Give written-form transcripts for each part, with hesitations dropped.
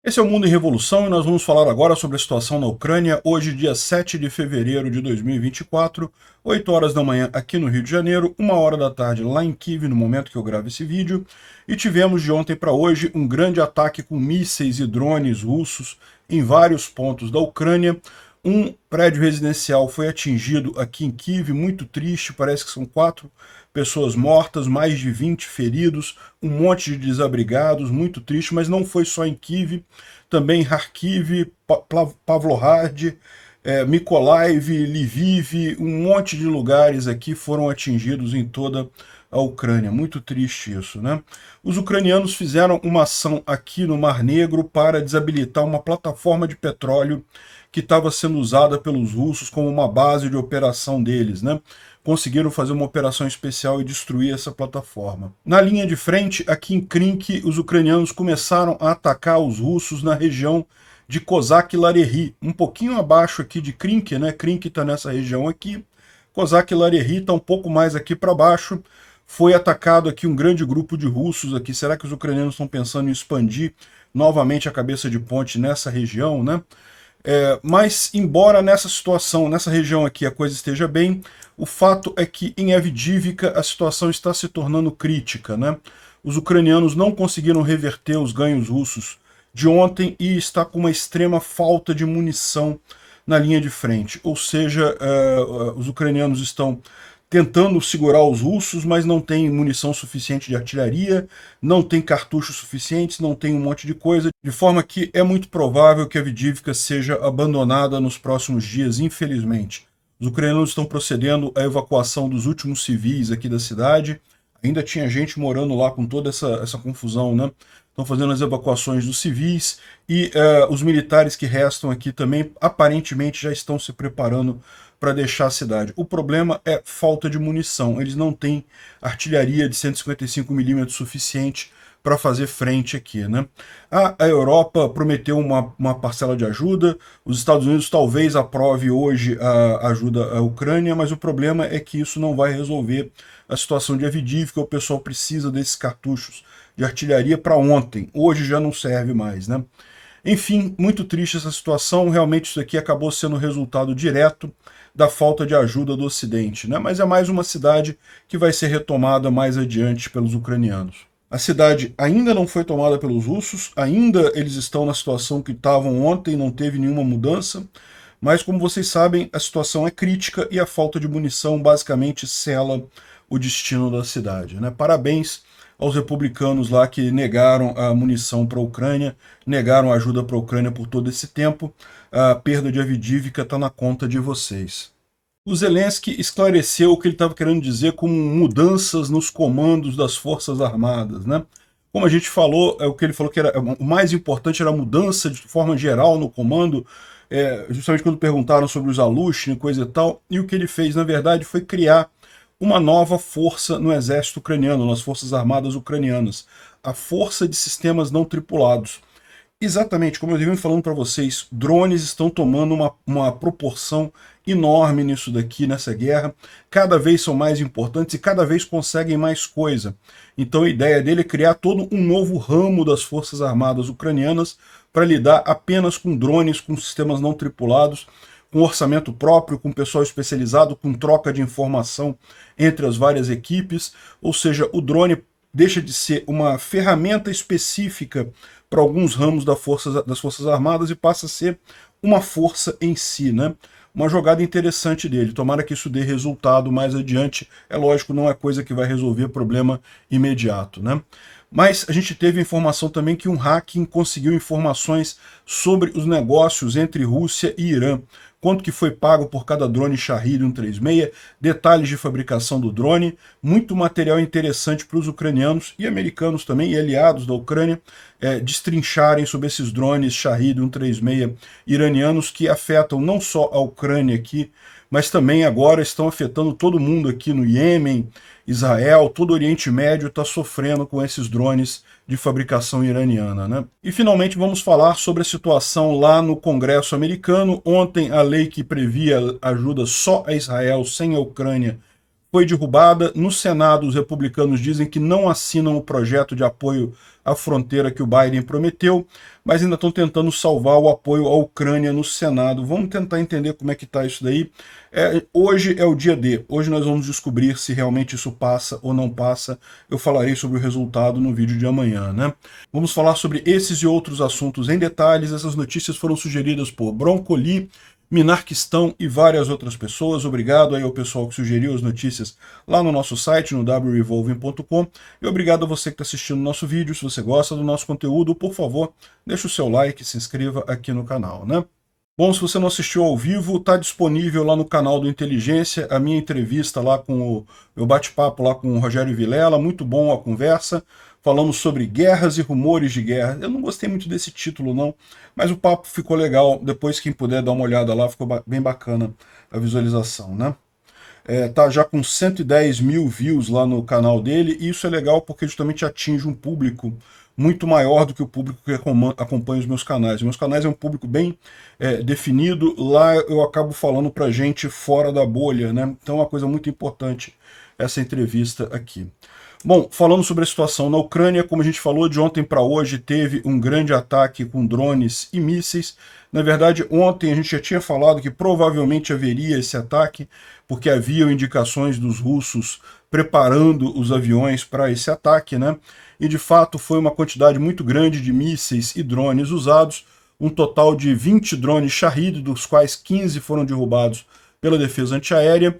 Esse é o Mundo em Revolução e nós vamos falar agora sobre a situação na Ucrânia, hoje, dia 7 de fevereiro de 2024, 8 horas da manhã aqui no Rio de Janeiro, 1 hora da tarde lá em Kiev, no momento que eu gravo esse vídeo, e tivemos de ontem para hoje um grande ataque com mísseis e drones russos em vários pontos da Ucrânia. Um prédio residencial foi atingido aqui em Kiev, muito triste, parece que são 4 pessoas mortas, mais de 20 feridos, um monte de desabrigados, muito triste, mas não foi só em Kiev, também em Kharkiv, Pavlohrad, Mykolaiv, Lviv, um monte de lugares aqui foram atingidos em toda a Ucrânia. Muito triste isso, né? Os ucranianos fizeram uma ação aqui no Mar Negro para desabilitar uma plataforma de petróleo que estava sendo usada pelos russos como uma base de operação deles, né? Conseguiram fazer uma operação especial e destruir essa plataforma. Na linha de frente, aqui em Krink, os ucranianos começaram a atacar os russos na região de Kozak-Larehy, um pouquinho abaixo aqui de Krink, né? Krink está nessa região aqui, Kozak-Larehy está um pouco mais aqui para baixo. Foi atacado aqui um grande grupo de russos aqui. Será que os ucranianos estão pensando em expandir novamente a cabeça de ponte nessa região, né? Mas, embora nessa situação, nessa região aqui, a coisa esteja bem, o fato é que em Avdiivka a situação está se tornando crítica, né? Os ucranianos não conseguiram reverter os ganhos russos de ontem e está com uma extrema falta de munição na linha de frente. Ou seja, os ucranianos estão tentando segurar os russos, mas não tem munição suficiente de artilharia, não tem cartuchos suficientes, não tem um monte de coisa, de forma que é muito provável que a Avdiivka seja abandonada nos próximos dias, infelizmente. Os ucranianos estão procedendo à evacuação dos últimos civis aqui da cidade, ainda tinha gente morando lá com toda essa confusão, né? Estão fazendo as evacuações dos civis e os militares que restam aqui também aparentemente já estão se preparando para deixar a cidade. O problema é falta de munição. Eles não têm artilharia de 155 mm suficiente para fazer frente aqui, né? A Europa prometeu uma parcela de ajuda, os Estados Unidos talvez aprove hoje a ajuda à Ucrânia, mas o problema é que isso não vai resolver a situação de Avdiivka. O pessoal precisa desses cartuchos de artilharia para ontem, hoje já não serve mais, né? Enfim, muito triste essa situação, realmente isso aqui acabou sendo resultado direto da falta de ajuda do Ocidente, né? Mas é mais uma cidade que vai ser retomada mais adiante pelos ucranianos. A cidade ainda não foi tomada pelos russos, ainda eles estão na situação que estavam ontem, não teve nenhuma mudança, mas como vocês sabem, a situação é crítica e a falta de munição basicamente sela o destino da cidade, né? Parabéns aos republicanos lá que negaram a munição para a Ucrânia, negaram a ajuda para a Ucrânia por todo esse tempo. A perda de Avdiivka está na conta de vocês. O Zelensky esclareceu o que ele estava querendo dizer como mudanças nos comandos das Forças Armadas, né? Como a gente falou, o que ele falou que era o mais importante era a mudança de forma geral no comando, justamente quando perguntaram sobre os Alushny, coisa e tal, e o que ele fez, na verdade, foi criar uma nova força no exército ucraniano, nas forças armadas ucranianas, a Força de Sistemas Não Tripulados. Exatamente, como eu venho falando para vocês, drones estão tomando uma proporção enorme nisso daqui, nessa guerra. Cada vez são mais importantes e cada vez conseguem mais coisa. Então a ideia dele é criar todo um novo ramo das Forças Armadas ucranianas para lidar apenas com drones, com sistemas não tripulados, com orçamento próprio, com pessoal especializado, com troca de informação entre as várias equipes. Ou seja, o drone deixa de ser uma ferramenta específica para alguns ramos das Forças Armadas e passa a ser uma força em si, né? Uma jogada interessante dele. Tomara que isso dê resultado mais adiante. É lógico, não é coisa que vai resolver problema imediato, né? Mas a gente teve informação também que um hacking conseguiu informações sobre os negócios entre Rússia e Irã. Quanto que foi pago por cada drone Shahed 136, detalhes de fabricação do drone, muito material interessante para os ucranianos e americanos também, e aliados da Ucrânia, destrincharem sobre esses drones Shahed 136 iranianos que afetam não só a Ucrânia aqui, mas também agora estão afetando todo mundo aqui no Iêmen, Israel, todo o Oriente Médio está sofrendo com esses drones de fabricação iraniana, né? E finalmente vamos falar sobre a situação lá no Congresso americano. Ontem a lei que previa ajuda só a Israel sem a Ucrânia foi derrubada. No Senado, os republicanos dizem que não assinam o projeto de apoio à fronteira que o Biden prometeu, mas ainda estão tentando salvar o apoio à Ucrânia no Senado. Vamos tentar entender como é que está isso daí. Hoje é o dia D. Hoje nós vamos descobrir se realmente isso passa ou não passa. Eu falarei sobre o resultado no vídeo de amanhã, né? Vamos falar sobre esses e outros assuntos em detalhes. Essas notícias foram sugeridas por Broncoli, Minarquistão e várias outras pessoas. Obrigado aí ao pessoal que sugeriu as notícias lá no nosso site, no wrevolving.com. E obrigado a você que está assistindo o nosso vídeo. Se você gosta do nosso conteúdo, por favor, deixe o seu like e se inscreva aqui no canal, né? Bom, se você não assistiu ao vivo, está disponível lá no canal do Inteligência a minha entrevista lá com o meu bate-papo lá com o Rogério Vilela. Muito bom a conversa. Falamos sobre guerras e rumores de guerra. Eu não gostei muito desse título, não, mas o papo ficou legal. Depois, quem puder dar uma olhada lá, ficou bem bacana a visualização, né? Tá já com 110 mil views lá no canal dele, e isso é legal porque justamente atinge um público muito maior do que o público que acompanha os meus canais. Meus canais é um público bem definido, lá eu acabo falando pra gente fora da bolha, né? Então é uma coisa muito importante essa entrevista aqui. Bom, falando sobre a situação na Ucrânia, como a gente falou, de ontem para hoje teve um grande ataque com drones e mísseis. Na verdade, ontem a gente já tinha falado que provavelmente haveria esse ataque, porque haviam indicações dos russos preparando os aviões para esse ataque, né? E de fato foi uma quantidade muito grande de mísseis e drones usados, um total de 20 drones Shahed, dos quais 15 foram derrubados pela defesa antiaérea,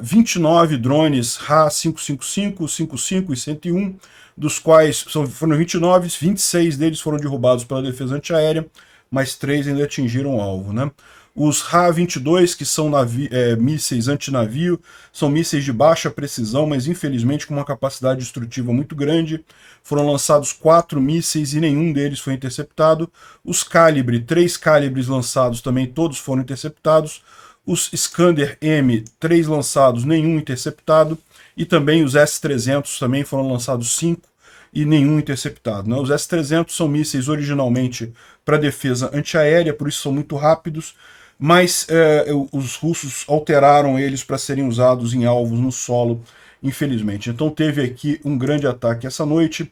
29 drones Ha-555, 55 e 101, dos quais foram 29, 26 deles foram derrubados pela defesa antiaérea, mas 3 ainda atingiram o alvo, né? Os Ha-22, que são mísseis antinavio, são mísseis de baixa precisão, mas infelizmente com uma capacidade destrutiva muito grande. Foram lançados 4 mísseis e nenhum deles foi interceptado. Os Calibre, 3 calibres lançados também, todos foram interceptados. Os Iskander-M, 3 lançados, nenhum interceptado. E também os S-300 também foram lançados 5 e nenhum interceptado, né? Os S-300 são mísseis originalmente para defesa antiaérea, por isso são muito rápidos, mas os russos alteraram eles para serem usados em alvos no solo, infelizmente. Então teve aqui um grande ataque essa noite.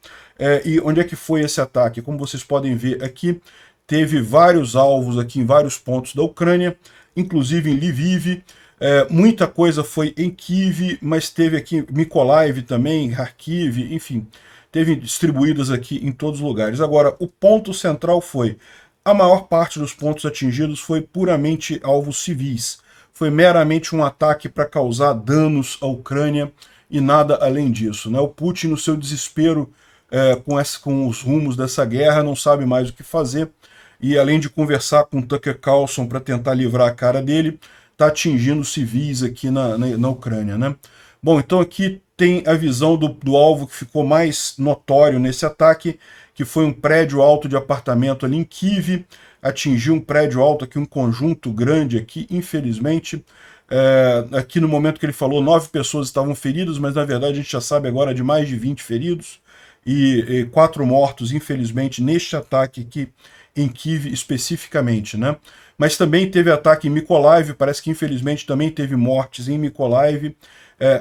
E onde é que foi esse ataque? Como vocês podem ver aqui, teve vários alvos aqui em vários pontos da Ucrânia, inclusive em Lviv. Muita coisa foi em Kiev, mas teve aqui Mykolaiv também, Kharkiv, enfim, teve distribuídas aqui em todos os lugares. Agora, o ponto central foi, a maior parte dos pontos atingidos foi puramente alvos civis. Foi meramente um ataque para causar danos à Ucrânia e nada além disso, né? O Putin, no seu desespero com os rumos dessa guerra, não sabe mais o que fazer, e além de conversar com Tucker Carlson para tentar livrar a cara dele, está atingindo civis aqui na Ucrânia, né? Bom, então aqui tem a visão do alvo que ficou mais notório nesse ataque, que foi um prédio alto de apartamento ali em Kiev, atingiu um prédio alto aqui, um conjunto grande aqui, infelizmente. Aqui no momento que ele falou, 9 pessoas estavam feridas, mas na verdade a gente já sabe agora de mais de 20 feridos, e 4 mortos, infelizmente, neste ataque aqui em Kiev especificamente, né? Mas também teve ataque em Mykolaiv, parece que infelizmente também teve mortes em Mykolaiv,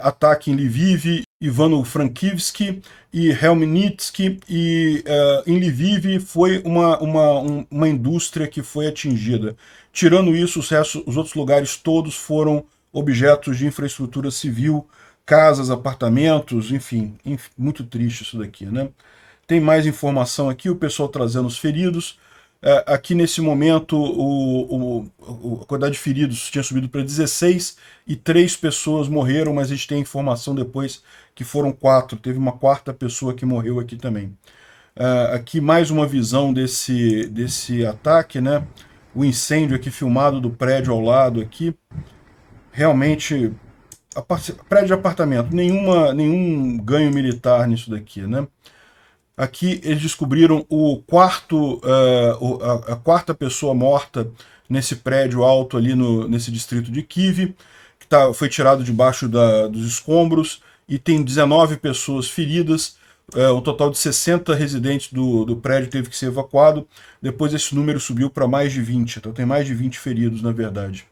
ataque em Lviv, Ivano-Frankivsk e Helmnitsk, e em Lviv foi uma indústria que foi atingida. Tirando isso, os outros lugares todos foram objetos de infraestrutura civil, casas, apartamentos, enfim, muito triste isso daqui, né? Tem mais informação aqui, o pessoal trazendo os feridos. Aqui nesse momento a quantidade de feridos tinha subido para 16 e 3 pessoas morreram, mas a gente tem informação depois que foram 4, teve uma 4ª pessoa que morreu aqui também. Aqui mais uma visão desse ataque, né? O incêndio aqui filmado do prédio ao lado aqui, realmente, prédio de apartamento, nenhum ganho militar nisso daqui, né? Aqui eles descobriram a 4ª pessoa morta nesse prédio alto ali nesse distrito de Kiev, que foi tirado debaixo dos escombros, e tem 19 pessoas feridas, um total de 60 residentes do prédio teve que ser evacuado. Depois esse número subiu para mais de 20, então tem mais de 20 feridos na verdade.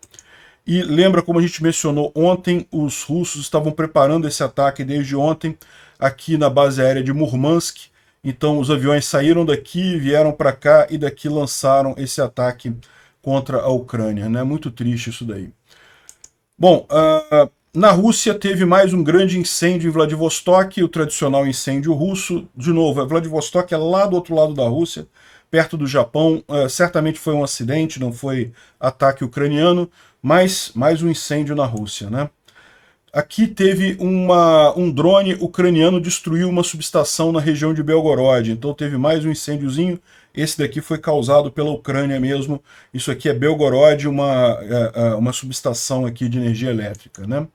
E lembra como a gente mencionou ontem, os russos estavam preparando esse ataque desde ontem aqui na base aérea de Murmansk. Então os aviões saíram daqui, vieram para cá e daqui lançaram esse ataque contra a Ucrânia, né? Muito triste isso daí. Bom, na Rússia teve mais um grande incêndio em Vladivostok, o tradicional incêndio russo. De novo, Vladivostok é lá do outro lado da Rússia, perto do Japão. Certamente foi um acidente, não foi ataque ucraniano, mas mais um incêndio na Rússia, né? Aqui teve um drone ucraniano destruiu uma subestação na região de Belgorod, então teve mais um incêndiozinho. Esse daqui foi causado pela Ucrânia mesmo. Isso aqui é Belgorod, uma subestação aqui de energia elétrica, né?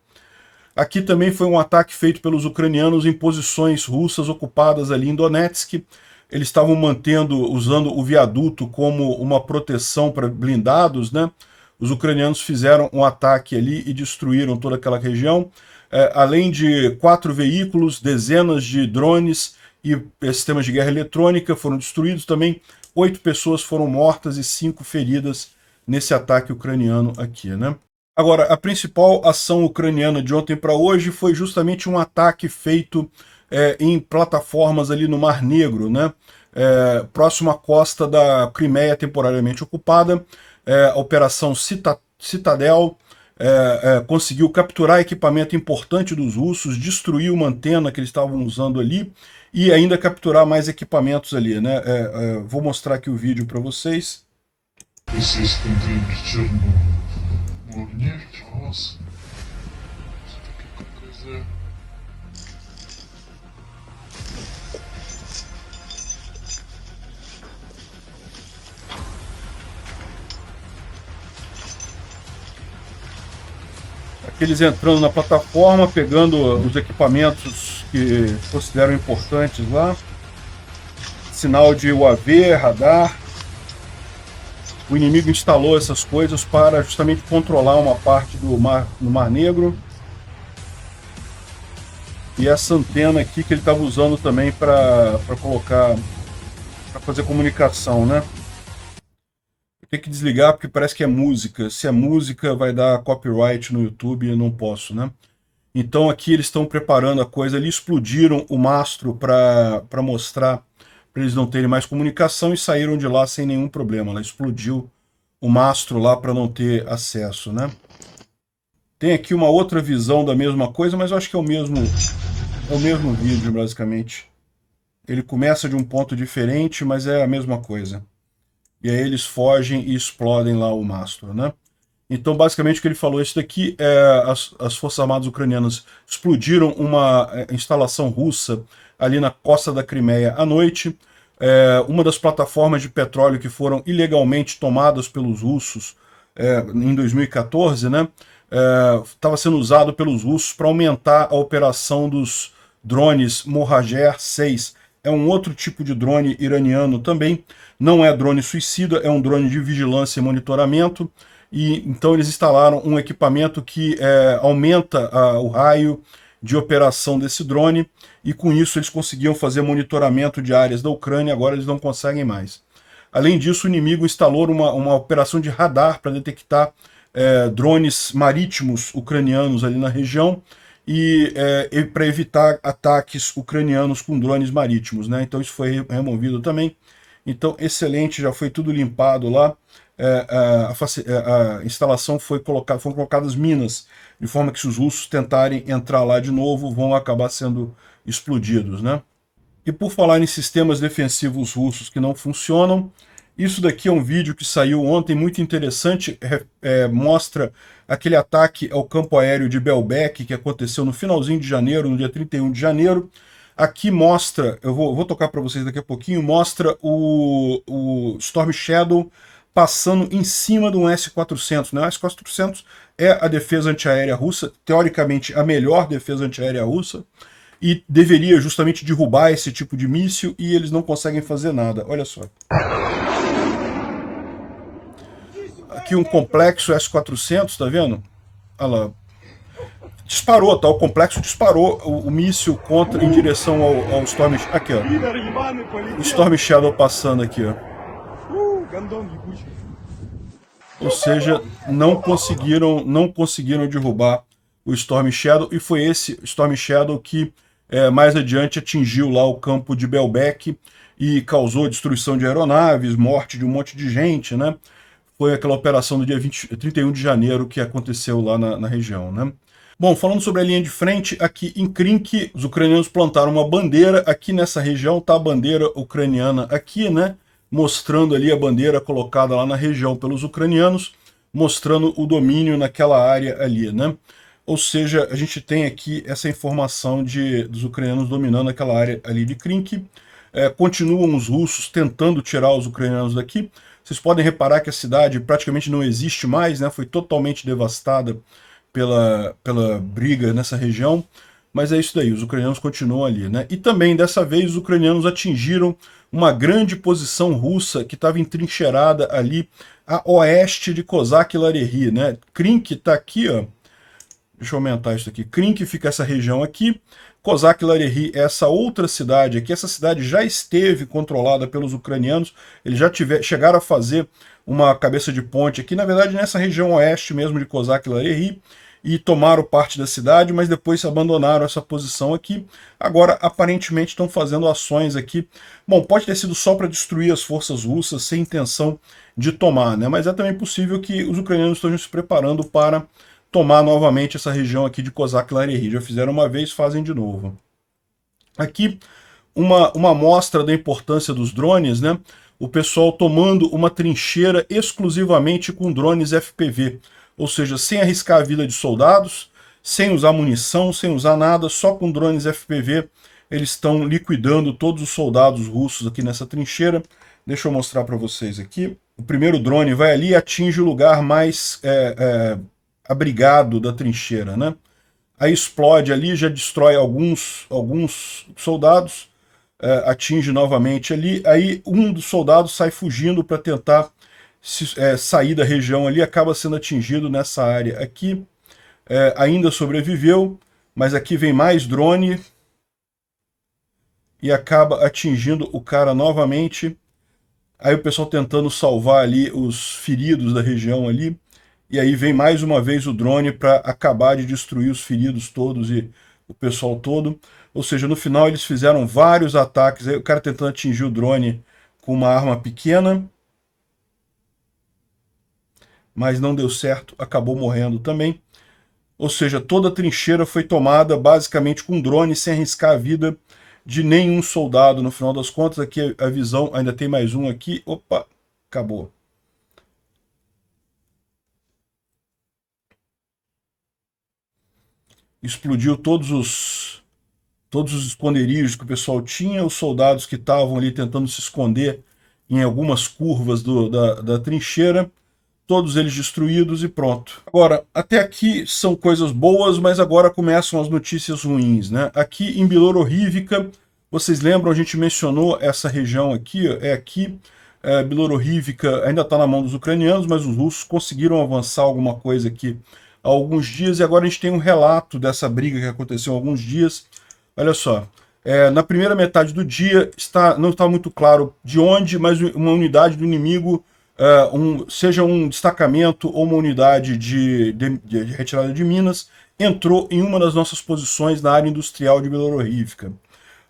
Aqui também foi um ataque feito pelos ucranianos em posições russas ocupadas ali em Donetsk. Eles estavam usando o viaduto como uma proteção para blindados, né? Os ucranianos fizeram um ataque ali e destruíram toda aquela região. Além de 4 veículos, dezenas de drones e sistemas de guerra eletrônica foram destruídos também. 8 pessoas foram mortas e 5 feridas nesse ataque ucraniano aqui, né? Agora, a principal ação ucraniana de ontem para hoje foi justamente um ataque feito em plataformas ali no Mar Negro, né? Próximo à costa da Crimeia temporariamente ocupada. A Operação Citadel conseguiu capturar equipamento importante dos russos, destruir uma antena que eles estavam usando ali e ainda capturar mais equipamentos ali, né? Vou mostrar aqui o vídeo para vocês. Aqueles entrando na plataforma, pegando os equipamentos que consideram importantes lá. Sinal de UAV, radar. O inimigo instalou essas coisas para justamente controlar uma parte do Mar Negro. E essa antena aqui que ele estava usando também para colocar, para fazer comunicação, né? Tem que desligar porque parece que é música. Se é música, vai dar copyright no YouTube e eu não posso, né? Então aqui eles estão preparando a coisa. Eles explodiram o mastro para mostrar, para eles não terem mais comunicação e saíram de lá sem nenhum problema. Ela explodiu o mastro lá para não ter acesso, né? Tem aqui uma outra visão da mesma coisa, mas eu acho que é o mesmo vídeo, basicamente. Ele começa de um ponto diferente, mas é a mesma coisa. E aí eles fogem e explodem lá o mastro, né? Então, basicamente, o que ele falou, isso daqui, as Forças Armadas Ucranianas explodiram uma instalação russa ali na costa da Crimeia à noite. Uma das plataformas de petróleo que foram ilegalmente tomadas pelos russos em 2014, né? Estava sendo usado pelos russos para aumentar a operação dos drones Mohajer 6. É um outro tipo de drone iraniano também. Não é drone suicida, é um drone de vigilância e monitoramento. E então eles instalaram um equipamento que aumenta o raio de operação desse drone, e com isso eles conseguiam fazer monitoramento de áreas da Ucrânia, agora eles não conseguem mais. Além disso, o inimigo instalou uma operação de radar para detectar drones marítimos ucranianos ali na região, e para evitar ataques ucranianos com drones marítimos, né? Então isso foi removido também. Então, excelente, já foi tudo limpado lá. A instalação foram colocadas minas, de forma que se os russos tentarem entrar lá de novo, vão acabar sendo explodidos, né? E por falar em sistemas defensivos russos que não funcionam, isso daqui é um vídeo que saiu ontem, muito interessante, mostra aquele ataque ao campo aéreo de Belbek, que aconteceu no finalzinho de janeiro, no dia 31 de janeiro. Aqui mostra, eu vou tocar para vocês daqui a pouquinho, mostra o Storm Shadow passando em cima de um S-400. Né? O S-400 é a defesa antiaérea russa, teoricamente a melhor defesa antiaérea russa, e deveria justamente derrubar esse tipo de míssil, e eles não conseguem fazer nada. Olha só. Aqui um complexo S-400, tá vendo? Olha lá. Disparou, tá? O complexo disparou o míssil em direção ao Storm Shadow. Aqui, ó. O Storm Shadow passando aqui, ó. ou seja, não conseguiram derrubar o Storm Shadow, e foi esse Storm Shadow que mais adiante atingiu lá o campo de Belbek e causou destruição de aeronaves, morte de um monte de gente, né? Foi aquela operação do dia 31 de janeiro que aconteceu lá na região, né? Bom, falando sobre a linha de frente, aqui em Krink, os ucranianos plantaram uma bandeira. Aqui nessa região está a bandeira ucraniana aqui, né? Mostrando ali a bandeira colocada lá na região pelos ucranianos, mostrando o domínio naquela área ali, né? Ou seja, a gente tem aqui essa informação dos ucranianos dominando aquela área ali de Krink. Continuam os russos tentando tirar os ucranianos daqui. Vocês podem reparar que a cidade praticamente não existe mais, né? Foi totalmente devastada pela briga nessa região, mas é isso daí, os ucranianos continuam ali, né? E também, dessa vez, os ucranianos atingiram uma grande posição russa que estava entrincheirada ali a oeste de Kozak-Larehi, né? Krink está aqui, ó. Deixa eu aumentar isso aqui. Krink fica essa região aqui. Kozak-Larehi é essa outra cidade aqui. Essa cidade já esteve controlada pelos ucranianos. Eles já chegaram a fazer uma cabeça de ponte aqui, na verdade, nessa região oeste mesmo de Kozak-Larehi, e tomaram parte da cidade, mas depois abandonaram essa posição aqui. Agora, aparentemente, estão fazendo ações aqui. Bom, pode ter sido só para destruir as forças russas, sem intenção de tomar, né? Mas é também possível que os ucranianos estejam se preparando para tomar novamente essa região aqui de Kozak-Larehi. Já fizeram uma vez, fazem de novo. Aqui, uma amostra da importância dos drones, né? O pessoal tomando uma trincheira exclusivamente com drones FPV, ou seja, sem arriscar a vida de soldados, sem usar munição, sem usar nada, só com drones FPV, eles estão liquidando todos os soldados russos aqui nessa trincheira. Deixa eu mostrar para vocês aqui. O primeiro drone vai ali e atinge o lugar mais abrigado da trincheira, né? Aí explode ali, já destrói alguns soldados, atinge novamente ali, aí um dos soldados sai fugindo para tentar sair da região ali, acaba sendo atingido nessa área aqui, ainda sobreviveu, mas aqui vem mais drone e acaba atingindo o cara novamente. Aí o pessoal tentando salvar ali os feridos da região ali, e aí vem mais uma vez o drone para acabar de destruir os feridos todos e o pessoal todo. Ou seja, no final eles fizeram vários ataques, aí o cara tentando atingir o drone com uma arma pequena, mas não deu certo, acabou morrendo também. Ou seja, toda a trincheira foi tomada basicamente com drone, sem arriscar a vida de nenhum soldado. No final das contas, aqui a visão, ainda tem mais um aqui, opa, acabou. Explodiu todos os esconderijos que o pessoal tinha, os soldados que estavam ali tentando se esconder em algumas curvas da trincheira, todos eles destruídos e pronto. Agora, até aqui são coisas boas, mas agora começam as notícias ruins, né? Aqui em Bilororivka, vocês lembram, a gente mencionou essa região aqui, aqui, Bilororivka ainda está na mão dos ucranianos, mas os russos conseguiram avançar alguma coisa aqui há alguns dias, e agora a gente tem um relato dessa briga que aconteceu há alguns dias. Olha só, na primeira metade do dia, não está muito claro de onde, mas uma unidade do inimigo, seja um destacamento ou uma unidade de retirada de minas, entrou em uma das nossas posições na área industrial de Bilororivka.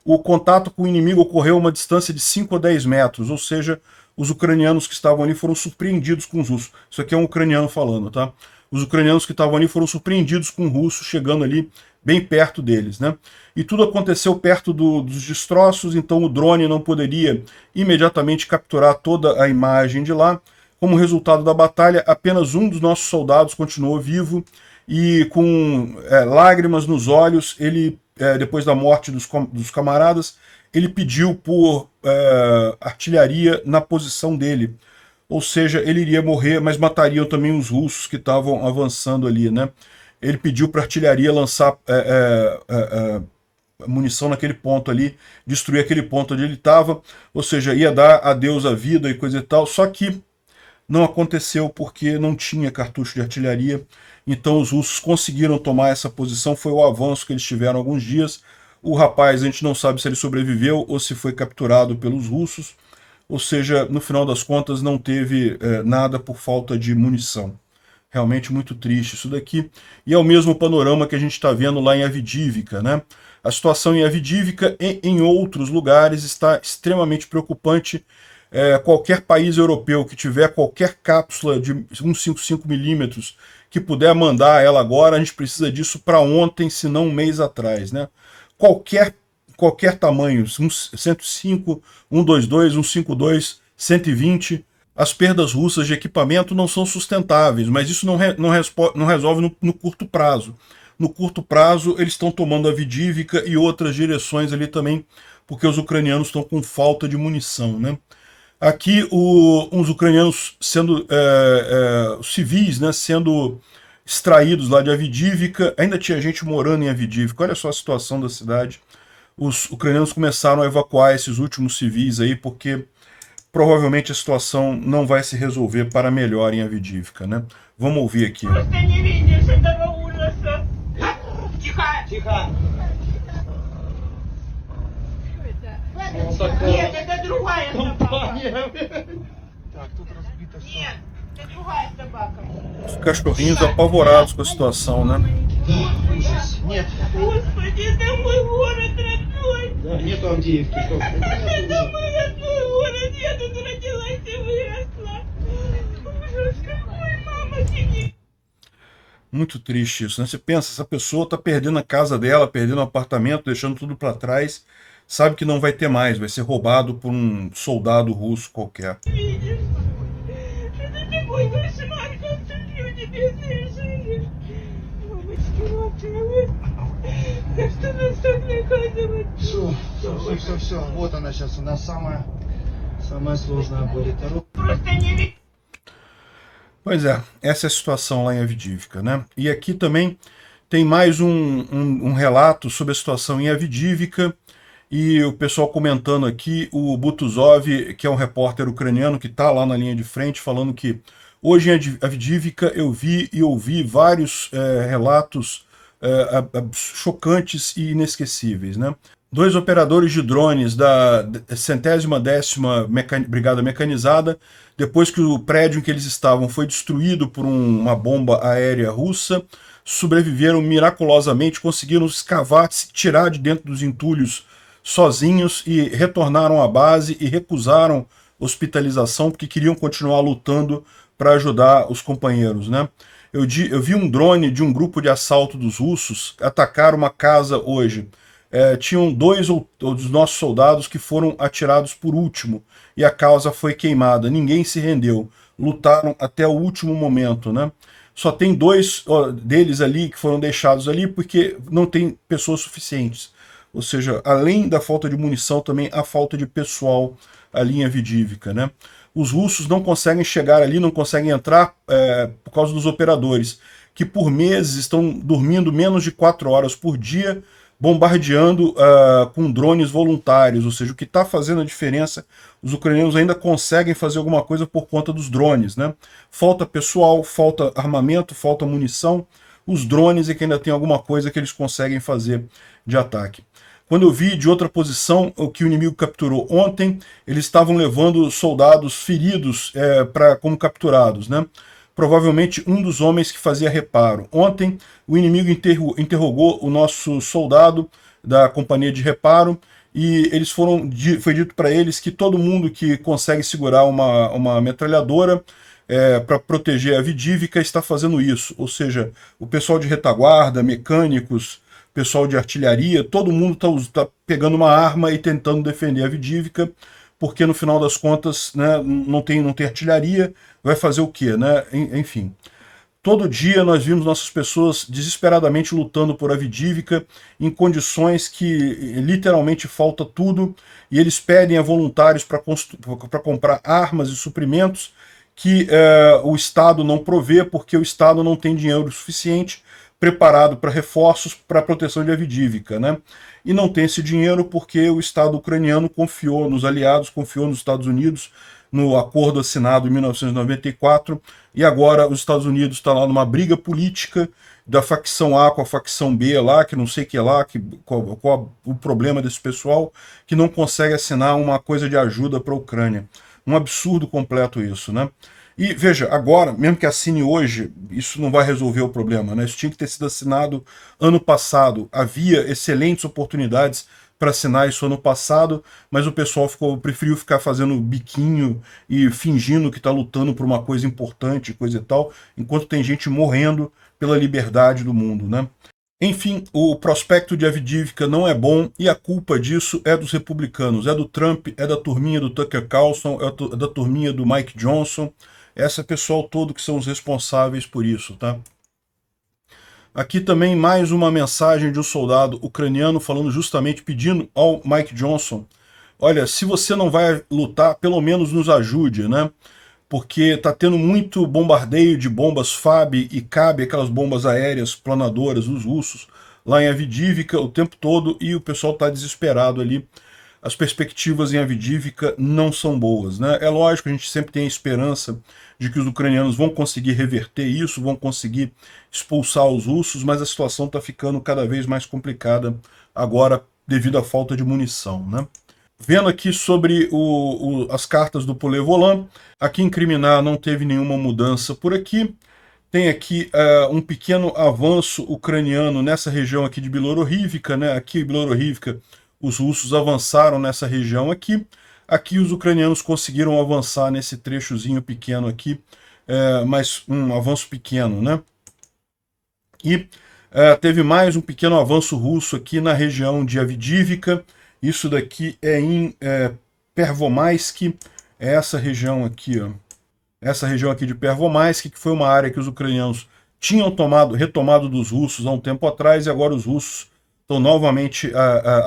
O contato com o inimigo ocorreu a uma distância de 5 a 10 metros, ou seja, os ucranianos que estavam ali foram surpreendidos com os russos. Isso aqui é um ucraniano falando, tá? Os ucranianos que estavam ali foram surpreendidos com o russo chegando ali bem perto deles, né? E tudo aconteceu perto dos destroços, então o drone não poderia imediatamente capturar toda a imagem de lá. Como resultado da batalha, apenas um dos nossos soldados continuou vivo e com lágrimas nos olhos, ele, depois da morte dos camaradas, ele pediu por artilharia na posição dele. Ou seja, ele iria morrer, mas matariam também os russos que estavam avançando ali, né? Ele pediu para a artilharia lançar munição naquele ponto ali, destruir aquele ponto onde ele estava, ou seja, ia dar adeus à vida e coisa e tal, só que não aconteceu porque não tinha cartucho de artilharia, então os russos conseguiram tomar essa posição, foi o avanço que eles tiveram alguns dias. O rapaz, a gente não sabe se ele sobreviveu ou se foi capturado pelos russos. ou seja, no final das contas não teve nada por falta de munição. Realmente muito triste isso daqui. E é o mesmo panorama que a gente está vendo lá em Avdivka, né? A situação em Avdivka e em outros lugares está extremamente preocupante. Qualquer país europeu que tiver qualquer cápsula de 155mm que puder mandar ela agora, a gente precisa disso para ontem, se não um mês atrás, né? Qualquer tamanho, 105, 122, 152, 120, as perdas russas de equipamento não são sustentáveis, mas isso não resolve no curto prazo. No curto prazo, eles estão tomando a Avdivka e outras direções ali também, porque os ucranianos estão com falta de munição, né? Aqui, os ucranianos sendo civis, né, sendo extraídos lá de Avdivka, ainda tinha gente morando em Avdivka, olha só a situação da cidade. Os ucranianos começaram a evacuar esses últimos civis aí, porque provavelmente a situação não vai se resolver para melhor em Avdivka, né? Vamos ouvir aqui. Нет, это другая собака. Так, тут разбито все. Нет, это другая собака. Os cachorrinhos apavorados com a situação, né? Нет. Господи, это мой город родной. Да, нету Авдеевки. Это мой родной город. Я тут родилась и выросла. Ужас какой, мама, сиди. Muito triste isso, né? Você pensa, essa pessoa está perdendo a casa dela, perdendo o apartamento, deixando tudo para trás, sabe que não vai ter mais, vai ser roubado por um soldado russo qualquer. Видишь? Это такой кошмар, как тут люди бедные жили. Мамочки, родные. Да что нас так наказывать? Все. Вот она сейчас у нас самая сложная будет. Просто не видно. Pois é, essa é a situação lá em Avdivka, né? E aqui também tem mais um relato sobre a situação em Avdivka, e o pessoal comentando aqui, o Butuzov, que é um repórter ucraniano que está lá na linha de frente, falando que hoje em Avdivka eu vi e ouvi vários relatos chocantes e inesquecíveis, né? 2 operadores de drones da 110ª Brigada Mecanizada, depois que o prédio em que eles estavam foi destruído por uma bomba aérea russa, sobreviveram miraculosamente, conseguiram escavar, se tirar de dentro dos entulhos sozinhos e retornaram à base e recusaram hospitalização porque queriam continuar lutando para ajudar os companheiros, né? Eu vi um drone de um grupo de assalto dos russos atacar uma casa hoje. Tinham 2 dos nossos soldados que foram atirados por último, e a casa foi queimada. Ninguém se rendeu, lutaram até o último momento, né? Só tem 2 deles ali que foram deixados ali porque não tem pessoas suficientes. Ou seja, além da falta de munição, também a falta de pessoal ali em Avdivka, né? Os russos não conseguem chegar ali, não conseguem entrar por causa dos operadores, que por meses estão dormindo menos de 4 horas por dia, bombardeando com drones voluntários, ou seja, o que está fazendo a diferença, os ucranianos ainda conseguem fazer alguma coisa por conta dos drones, né? Falta pessoal, falta armamento, falta munição, os drones é que ainda tem alguma coisa que eles conseguem fazer de ataque. Quando eu vi de outra posição o que o inimigo capturou ontem, eles estavam levando soldados feridos como capturados, né? Provavelmente um dos homens que fazia reparo. Ontem, o inimigo interrogou o nosso soldado da companhia de reparo, e foi dito para eles que todo mundo que consegue segurar uma metralhadora para proteger a Avdivka está fazendo isso. Ou seja, o pessoal de retaguarda, mecânicos, pessoal de artilharia, todo mundo está pegando uma arma e tentando defender a Avdivka, porque no final das contas, né, não tem artilharia, vai fazer o quê, né? Enfim, todo dia nós vimos nossas pessoas desesperadamente lutando por Avdivka, em condições que literalmente falta tudo, e eles pedem a voluntários para comprar armas e suprimentos que o Estado não provê, porque o Estado não tem dinheiro suficiente preparado para reforços para a proteção de Avdivka, né? E não tem esse dinheiro porque o Estado ucraniano confiou nos aliados, confiou nos Estados Unidos, no acordo assinado em 1994, e agora os Estados Unidos estão lá numa briga política da facção A com a facção B lá, que não sei o que lá, qual o problema desse pessoal, que não consegue assinar uma coisa de ajuda para a Ucrânia. Um absurdo completo isso, né? E veja, agora, mesmo que assine hoje, isso não vai resolver o problema, né? Isso tinha que ter sido assinado ano passado. Havia excelentes oportunidades para assinar isso ano passado, mas o pessoal preferiu ficar fazendo biquinho e fingindo que está lutando por uma coisa importante, coisa e tal, enquanto tem gente morrendo pela liberdade do mundo, né? Enfim, o prospecto de Avdiivka não é bom e a culpa disso é dos republicanos, é do Trump, é da turminha do Tucker Carlson, é da turminha do Mike Johnson, esse pessoal todo que são os responsáveis por isso, tá? Aqui também mais uma mensagem de um soldado ucraniano falando justamente, pedindo ao Mike Johnson, olha, se você não vai lutar, pelo menos nos ajude, né? Porque está tendo muito bombardeio de bombas FAB e CAB, aquelas bombas aéreas planadoras dos russos, lá em Avdiivka o tempo todo, e o pessoal está desesperado ali. As perspectivas em Avdiivka não são boas, né? É lógico, a gente sempre tem a esperança de que os ucranianos vão conseguir reverter isso, vão conseguir expulsar os russos, mas a situação está ficando cada vez mais complicada agora devido à falta de munição, né? Vendo aqui sobre as cartas do Polevolan, aqui em Kriminá não teve nenhuma mudança por aqui. Tem aqui um pequeno avanço ucraniano nessa região aqui de Bielorrivka, né? Aqui em Bielorrivka os russos avançaram nessa região aqui. Aqui os ucranianos conseguiram avançar nesse trechozinho pequeno aqui, mas um avanço pequeno, né? E teve mais um pequeno avanço russo aqui na região de Avdiivka. Isso daqui é em Pervomaisk, é essa região aqui, ó. Essa região aqui de Pervomaisk, que foi uma área que os ucranianos tinham retomado dos russos há um tempo atrás, e agora os russos estão novamente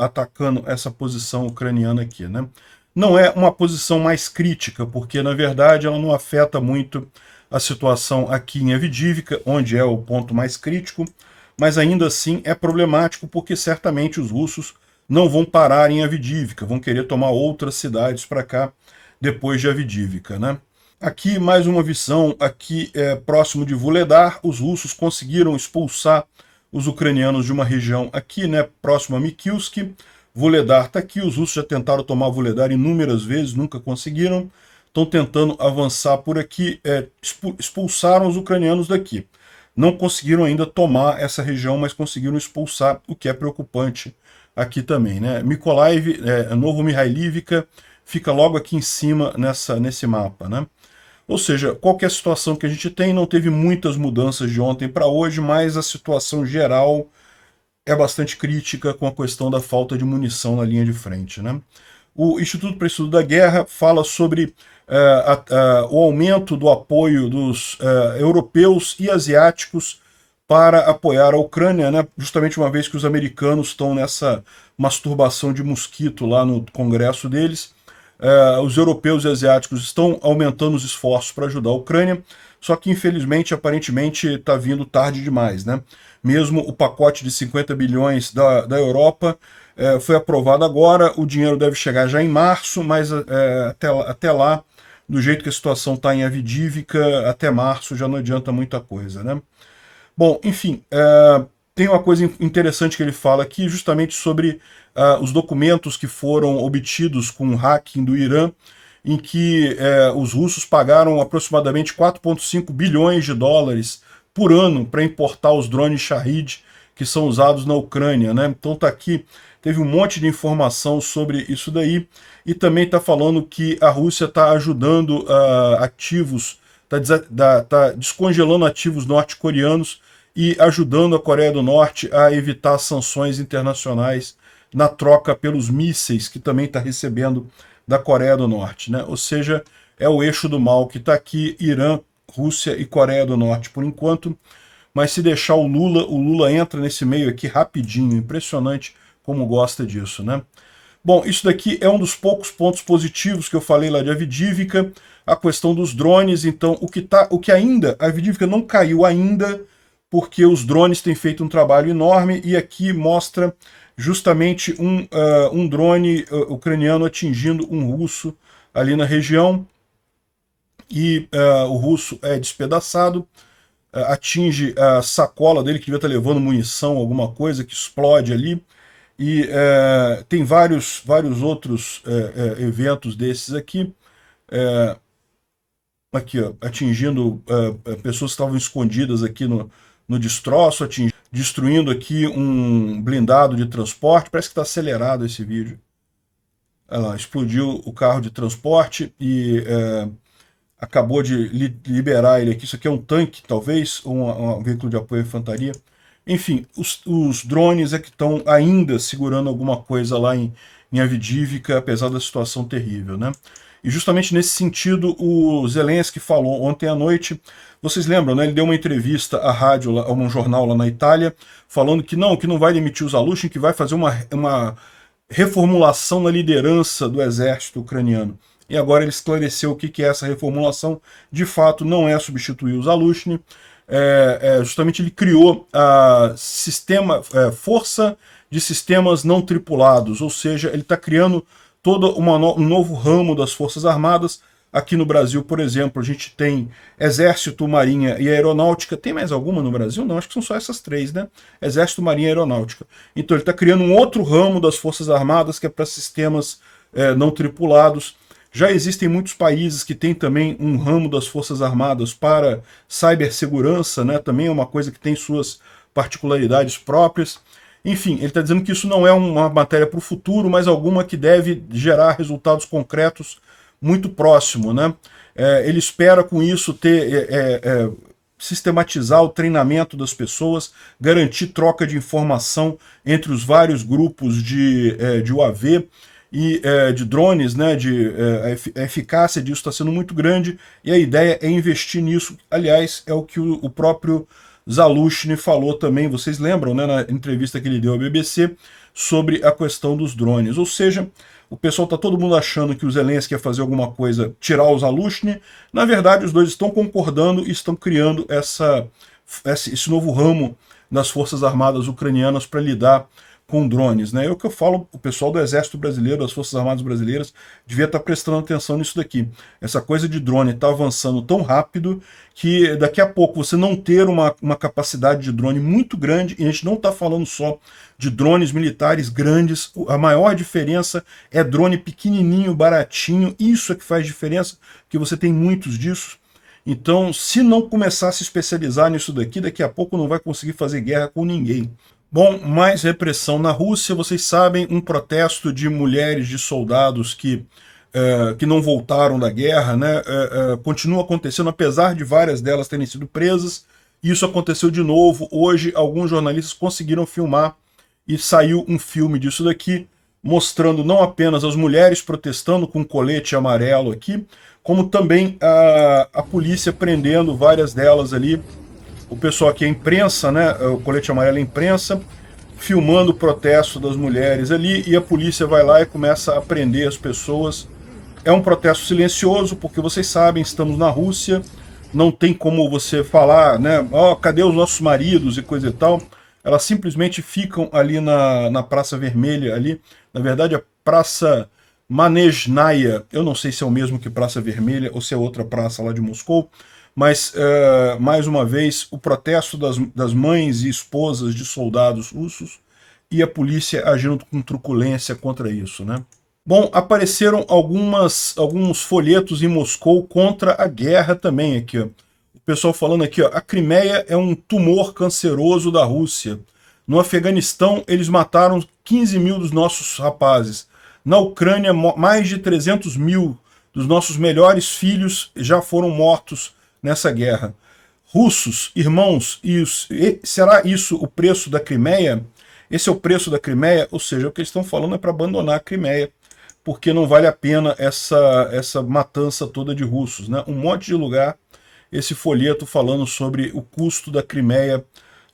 atacando essa posição ucraniana aqui, né? Não é uma posição mais crítica, porque na verdade ela não afeta muito a situação aqui em Avdiivka, onde é o ponto mais crítico, mas ainda assim é problemático, porque certamente os russos não vão parar em Avdiivka, vão querer tomar outras cidades para cá depois de Avdiivka, né? Aqui mais uma visão, aqui próximo de Vuhledar, os russos conseguiram expulsar os ucranianos de uma região aqui, né, próximo a Mikilsk. Vuhledar está aqui, os russos já tentaram tomar Vuhledar inúmeras vezes, nunca conseguiram, estão tentando avançar por aqui, expulsaram os ucranianos daqui. Não conseguiram ainda tomar essa região, mas conseguiram expulsar, o que é preocupante aqui também, né? Mykolaiv, Novo Mihailivka, fica logo aqui em cima nesse mapa, né? Ou seja, qualquer situação que a gente tem, não teve muitas mudanças de ontem para hoje, mas a situação geral é bastante crítica com a questão da falta de munição na linha de frente, né? O Instituto para o Estudo da Guerra fala sobre o aumento do apoio dos europeus e asiáticos para apoiar a Ucrânia, né? Justamente uma vez que os americanos estão nessa masturbação de mosquito lá no congresso deles. Os europeus e asiáticos estão aumentando os esforços para ajudar a Ucrânia, só que infelizmente, aparentemente, está vindo tarde demais, né? Mesmo o pacote de 50 bilhões da Europa foi aprovado agora, o dinheiro deve chegar já em março, mas até lá, do jeito que a situação está em Avdiivka, até março já não adianta muita coisa, né? Bom, enfim, tem uma coisa interessante que ele fala aqui, justamente sobre os documentos que foram obtidos com o hacking do Irã, em que os russos pagaram aproximadamente 4,5 bilhões de dólares por ano para importar os drones Shahid que são usados na Ucrânia, né? Então tá aqui, teve um monte de informação sobre isso daí, e também está falando que a Rússia está ajudando ativos, está descongelando ativos norte-coreanos e ajudando a Coreia do Norte a evitar sanções internacionais na troca pelos mísseis que também está recebendo da Coreia do Norte, né? Ou seja, é o eixo do mal que está aqui, Irã, Rússia e Coreia do Norte por enquanto, mas se deixar o Lula entra nesse meio aqui rapidinho, impressionante como gosta disso, né? Bom, isso daqui é um dos poucos pontos positivos que eu falei lá de Avdiivka, a questão dos drones. Então, o que ainda, a Avdiivka não caiu ainda, porque os drones têm feito um trabalho enorme, e aqui mostra justamente um drone ucraniano atingindo um russo ali na região. e o russo é despedaçado, atinge a sacola dele, que devia estar levando munição, alguma coisa, que explode ali, e tem vários outros eventos desses aqui, aqui ó, atingindo pessoas que estavam escondidas aqui no destroço, destruindo aqui um blindado de transporte. Parece que está acelerado esse vídeo. Olha lá, explodiu o carro de transporte e acabou de liberar ele aqui. Isso aqui é um tanque, talvez, ou um veículo de apoio à infantaria. Enfim, os drones é que estão ainda segurando alguma coisa lá em Avdiivka, apesar da situação terrível, né? E justamente nesse sentido, o Zelensky falou ontem à noite, vocês lembram, né? Ele deu uma entrevista à rádio, a um jornal lá na Itália, falando que não vai demitir os Zaluzhn, que vai fazer uma reformulação na liderança do exército ucraniano. E agora ele esclareceu o que é essa reformulação. De fato, não é substituir os Zaluzhn, justamente ele criou a força de sistemas não tripulados, ou seja, ele está criando todo um novo ramo das Forças Armadas. Aqui no Brasil, por exemplo, a gente tem Exército, Marinha e Aeronáutica. Tem mais alguma no Brasil? Não, acho que são só essas três, né? Exército, Marinha e Aeronáutica. Então ele está criando um outro ramo das Forças Armadas, que é para sistemas não tripulados. Já existem muitos países que têm também um ramo das Forças Armadas para cibersegurança, né? Também é uma coisa que tem suas particularidades próprias. Enfim, ele está dizendo que isso não é uma matéria para o futuro, mas alguma que deve gerar resultados concretos muito próximo, né? Ele espera com isso sistematizar o treinamento das pessoas, garantir troca de informação entre os vários grupos de UAV e de drones, né? A eficácia disso está sendo muito grande e a ideia é investir nisso. Aliás, é o que o próprio Zaluzhn falou também, vocês lembram, né, na entrevista que ele deu à BBC, sobre a questão dos drones. Ou seja, o pessoal está todo mundo achando que o Zelensky ia fazer alguma coisa, tirar o Zaluzhn. Na verdade, os dois estão concordando e estão criando esse novo ramo das Forças Armadas ucranianas para lidar com drones, né? É o que eu falo, o pessoal do Exército Brasileiro, das Forças Armadas Brasileiras, devia estar prestando atenção nisso daqui. Essa coisa de drone está avançando tão rápido que daqui a pouco você não ter uma capacidade de drone muito grande, e a gente não está falando só de drones militares grandes, a maior diferença é drone pequenininho, baratinho, isso é que faz diferença, porque você tem muitos disso. Então, se não começar a se especializar nisso daqui a pouco não vai conseguir fazer guerra com ninguém. Bom, mais repressão na Rússia, vocês sabem, um protesto de mulheres, de soldados que não voltaram da guerra, né, continua acontecendo, apesar de várias delas terem sido presas. Isso aconteceu de novo, hoje alguns jornalistas conseguiram filmar e saiu um filme disso daqui, mostrando não apenas as mulheres protestando com colete amarelo aqui, como também a polícia prendendo várias delas ali. O pessoal aqui, a imprensa, né, o colete amarelo é a imprensa, filmando o protesto das mulheres ali, e a polícia vai lá e começa a prender as pessoas. É um protesto silencioso, porque vocês sabem, estamos na Rússia, não tem como você falar, né, cadê os nossos maridos e coisa e tal. Elas simplesmente ficam ali na Praça Vermelha, ali, na verdade a Praça Manejnaya, eu não sei se é o mesmo que Praça Vermelha ou se é outra praça lá de Moscou, mas, mais uma vez, o protesto das mães e esposas de soldados russos e a polícia agindo com truculência contra isso, né? Bom, apareceram alguns folhetos em Moscou contra a guerra também aqui, ó. O pessoal falando aqui, ó, a Crimeia é um tumor canceroso da Rússia. No Afeganistão, eles mataram 15 mil dos nossos rapazes. Na Ucrânia, mais de 300 mil dos nossos melhores filhos já foram mortos nessa guerra. Russos, irmãos, será isso o preço da Crimeia? Esse é o preço da Crimeia? Ou seja, o que eles estão falando é para abandonar a Crimeia, porque não vale a pena essa matança toda de russos, né? Um monte de lugar, esse folheto falando sobre o custo da Crimeia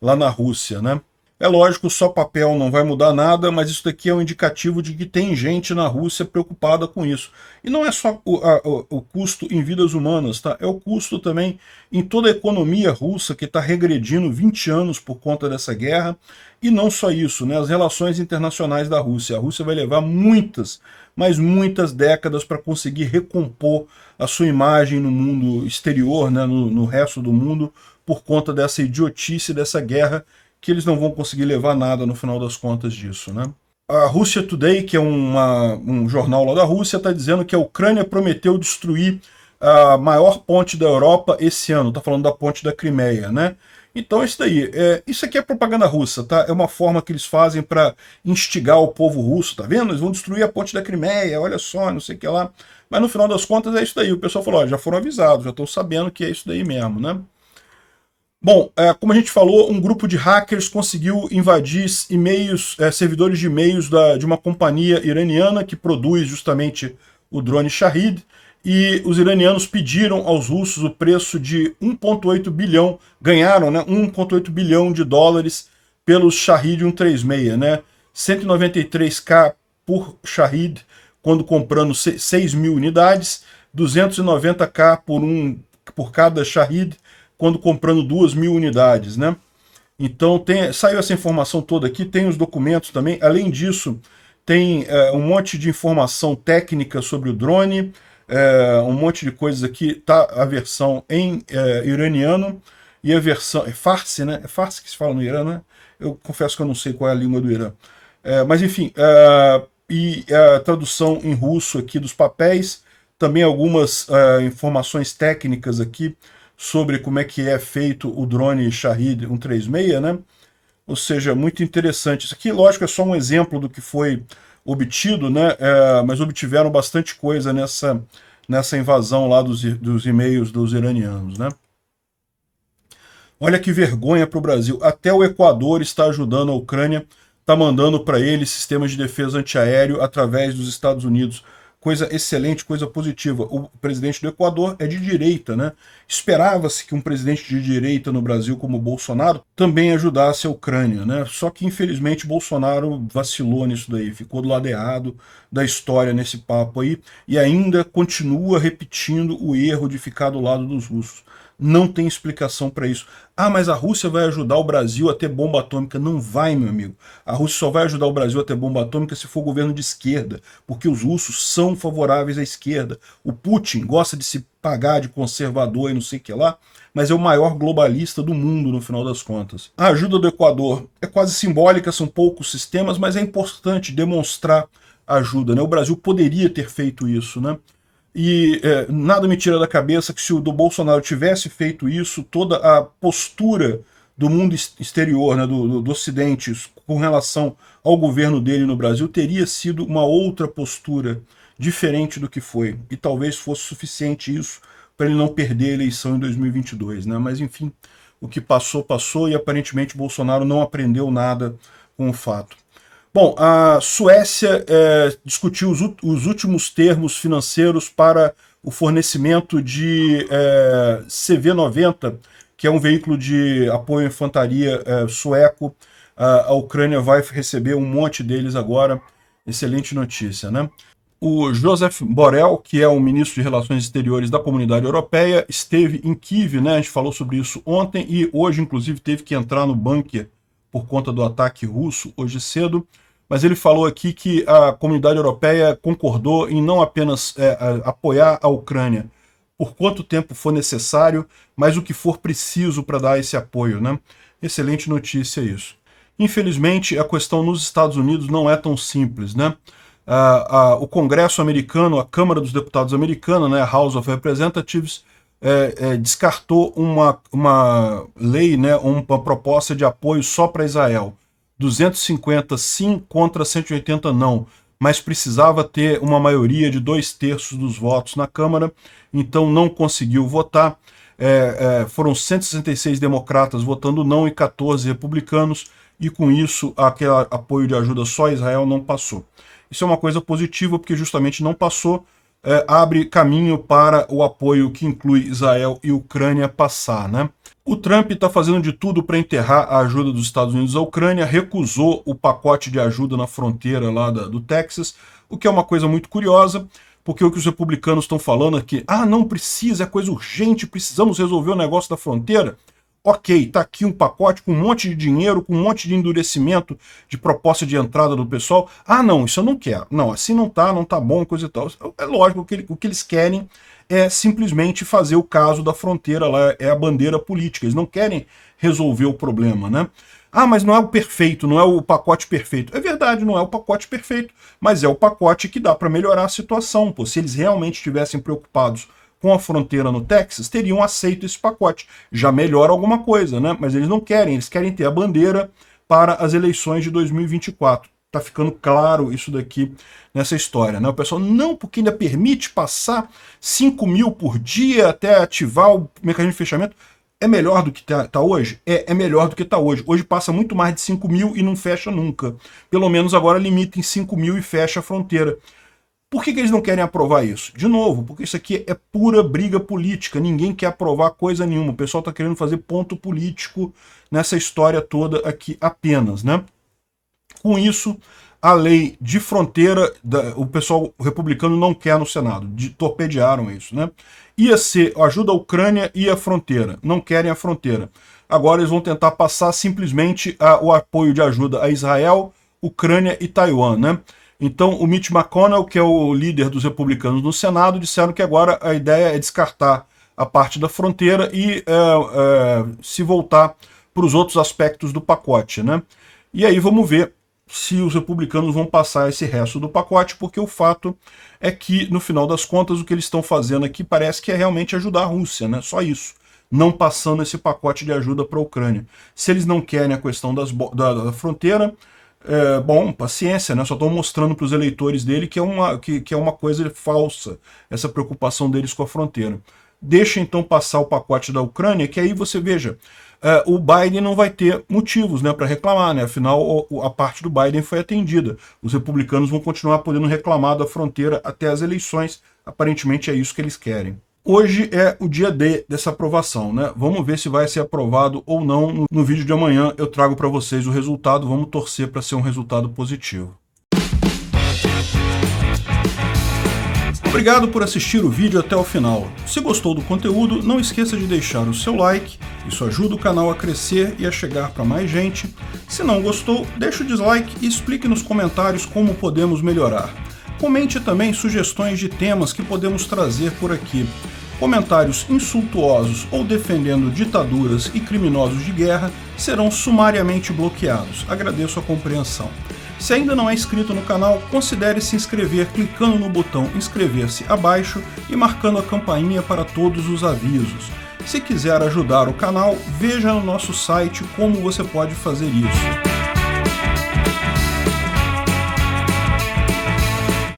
lá na Rússia, né? É lógico, só papel não vai mudar nada, mas isso daqui é um indicativo de que tem gente na Rússia preocupada com isso. E não é só o custo em vidas humanas, tá? É o custo também em toda a economia russa, que está regredindo 20 anos por conta dessa guerra. E não só isso, né? As relações internacionais da Rússia. A Rússia vai levar muitas, mas muitas décadas para conseguir recompor a sua imagem no mundo exterior, né? no resto do mundo, por conta dessa idiotice, dessa guerra, que eles não vão conseguir levar nada no final das contas disso, né? A Russia Today, que é um jornal lá da Rússia, está dizendo que a Ucrânia prometeu destruir a maior ponte da Europa esse ano. Está falando da ponte da Crimeia, né? Então isso daí, isso aqui é propaganda russa, tá? É uma forma que eles fazem para instigar o povo russo, tá vendo? Eles vão destruir a ponte da Crimeia, olha só, não sei o que lá. Mas no final das contas é isso daí. O pessoal falou, ó, já foram avisados, já estão sabendo que é isso daí mesmo, né? Bom, como a gente falou, um grupo de hackers conseguiu invadir e-mails, servidores de e-mails de uma companhia iraniana que produz justamente o drone Shahid, e os iranianos pediram aos russos o preço de 1,8 bilhão, ganharam, né, 1,8 bilhão de dólares pelos Shahid 136, né, 193k por Shahid, quando comprando 6 mil unidades, 290k por cada Shahid, quando comprando 2.000 unidades, né? Então saiu essa informação toda aqui, tem os documentos também. Além disso, tem um monte de informação técnica sobre o drone, um monte de coisas aqui. Tá a versão em iraniano e a versão é Farsi, né? É Farsi que se fala no Irã, né? Eu confesso que eu não sei qual é a língua do Irã. Mas enfim, e a tradução em russo aqui dos papéis, também algumas informações técnicas aqui sobre como é que é feito o drone Shahid 136, né? Ou seja, muito interessante. Isso aqui, lógico, é só um exemplo do que foi obtido, né? Mas obtiveram bastante coisa nessa invasão lá dos e-mails dos iranianos, né? Olha que vergonha para o Brasil. Até o Equador está ajudando a Ucrânia, está mandando para eles sistemas de defesa antiaéreo através dos Estados Unidos. Coisa excelente, coisa positiva. O presidente do Equador é de direita, né? Esperava-se que um presidente de direita no Brasil como o Bolsonaro também ajudasse a Ucrânia, né? Só que infelizmente Bolsonaro vacilou nisso daí, ficou do lado errado da história nesse papo aí e ainda continua repetindo o erro de ficar do lado dos russos. Não tem explicação para isso. Ah, mas a Rússia vai ajudar o Brasil a ter bomba atômica. Não vai, meu amigo. A Rússia só vai ajudar o Brasil a ter bomba atômica se for governo de esquerda, porque os russos são favoráveis à esquerda. O Putin gosta de se pagar de conservador e não sei o que lá, mas é o maior globalista do mundo no final das contas. A ajuda do Equador é quase simbólica, são poucos sistemas, mas é importante demonstrar ajuda, né? O Brasil poderia ter feito isso, né? E nada me tira da cabeça que se o do Bolsonaro tivesse feito isso, toda a postura do mundo exterior, né, do Ocidente, com relação ao governo dele no Brasil, teria sido uma outra postura, diferente do que foi. E talvez fosse suficiente isso para ele não perder a eleição em 2022. Né? Mas enfim, o que passou, passou, e aparentemente Bolsonaro não aprendeu nada com o fato. Bom, a Suécia discutiu os últimos termos financeiros para o fornecimento de CV-90, que é um veículo de apoio à infantaria sueco. A Ucrânia vai receber um monte deles agora. Excelente notícia, né? O Josep Borrell, que é o ministro de Relações Exteriores da Comunidade Europeia, esteve em Kiev, né? A gente falou sobre isso ontem, e hoje, inclusive, teve que entrar no bunker por conta do ataque russo, hoje cedo. Mas ele falou aqui que a comunidade europeia concordou em não apenas apoiar a Ucrânia por quanto tempo for necessário, mas o que for preciso para dar esse apoio, né? Excelente notícia isso. Infelizmente, a questão nos Estados Unidos não é tão simples, né? O Congresso americano, a Câmara dos Deputados americana, né, House of Representatives, descartou uma lei, né, uma proposta de apoio só para Israel. 250 sim contra 180 não, mas precisava ter uma maioria de 2/3 dos votos na Câmara, então não conseguiu votar. Foram 166 democratas votando não e 14 republicanos, e com isso aquele apoio de ajuda só a Israel não passou. Isso é uma coisa positiva, porque justamente não passou, abre caminho para o apoio que inclui Israel e Ucrânia passar, né? O Trump está fazendo de tudo para enterrar a ajuda dos Estados Unidos à Ucrânia, recusou o pacote de ajuda na fronteira lá do Texas, o que é uma coisa muito curiosa, porque o que os republicanos estão falando é que, não precisa, é coisa urgente, precisamos resolver o negócio da fronteira. Ok, tá aqui um pacote com um monte de dinheiro, com um monte de endurecimento de proposta de entrada do pessoal. Não, isso eu não quero. Não, assim não tá bom, coisa e tal. É lógico que o que eles querem é simplesmente fazer o caso da fronteira lá, é a bandeira política. Eles não querem resolver o problema, né? Mas não é o perfeito, não é o pacote perfeito. É verdade, não é o pacote perfeito, mas é o pacote que dá para melhorar a situação. Pô, se eles realmente estivessem preocupados com a fronteira no Texas, teriam aceito esse pacote. Já melhora alguma coisa, né? Mas eles não querem, eles querem ter a bandeira para as eleições de 2024. Tá ficando claro isso daqui nessa história, né? O pessoal, não, porque ainda permite passar 5 mil por dia até ativar o mecanismo de fechamento. É melhor do que tá hoje? É melhor do que tá hoje. Hoje passa muito mais de 5 mil e não fecha nunca. Pelo menos agora limita em 5 mil e fecha a fronteira. Por que eles não querem aprovar isso? De novo, porque isso aqui é pura briga política, ninguém quer aprovar coisa nenhuma, o pessoal está querendo fazer ponto político nessa história toda aqui apenas, né? Com isso, a lei de fronteira, o pessoal republicano não quer no Senado, torpedearam isso, né? Ia ser ajuda à Ucrânia e a fronteira, não querem a fronteira. Agora eles vão tentar passar simplesmente o apoio de ajuda a Israel, Ucrânia e Taiwan, né? Então, o Mitch McConnell, que é o líder dos republicanos no Senado, disseram que agora a ideia é descartar a parte da fronteira e se voltar para os outros aspectos do pacote, né? E aí vamos ver se os republicanos vão passar esse resto do pacote, porque o fato é que, no final das contas, o que eles estão fazendo aqui parece que é realmente ajudar a Rússia, né? Só isso. Não passando esse pacote de ajuda para a Ucrânia. Se eles não querem a questão da fronteira, bom, paciência, né? Só estão mostrando para os eleitores dele que é uma coisa falsa, essa preocupação deles com a fronteira. Deixa então passar o pacote da Ucrânia, que aí você veja, o Biden não vai ter motivos, né, para reclamar, né? Afinal, a parte do Biden foi atendida. Os republicanos vão continuar podendo reclamar da fronteira até as eleições. Aparentemente é isso que eles querem. Hoje é o dia D dessa aprovação, né? Vamos ver se vai ser aprovado ou não. No vídeo de amanhã eu trago para vocês o resultado. Vamos torcer para ser um resultado positivo. Obrigado por assistir o vídeo até o final. Se gostou do conteúdo, não esqueça de deixar o seu like. Isso ajuda o canal a crescer e a chegar para mais gente. Se não gostou, deixe o dislike e explique nos comentários como podemos melhorar. Comente também sugestões de temas que podemos trazer por aqui. Comentários insultuosos ou defendendo ditaduras e criminosos de guerra serão sumariamente bloqueados. Agradeço a compreensão. Se ainda não é inscrito no canal, considere se inscrever clicando no botão inscrever-se abaixo e marcando a campainha para todos os avisos. Se quiser ajudar o canal, veja no nosso site como você pode fazer isso.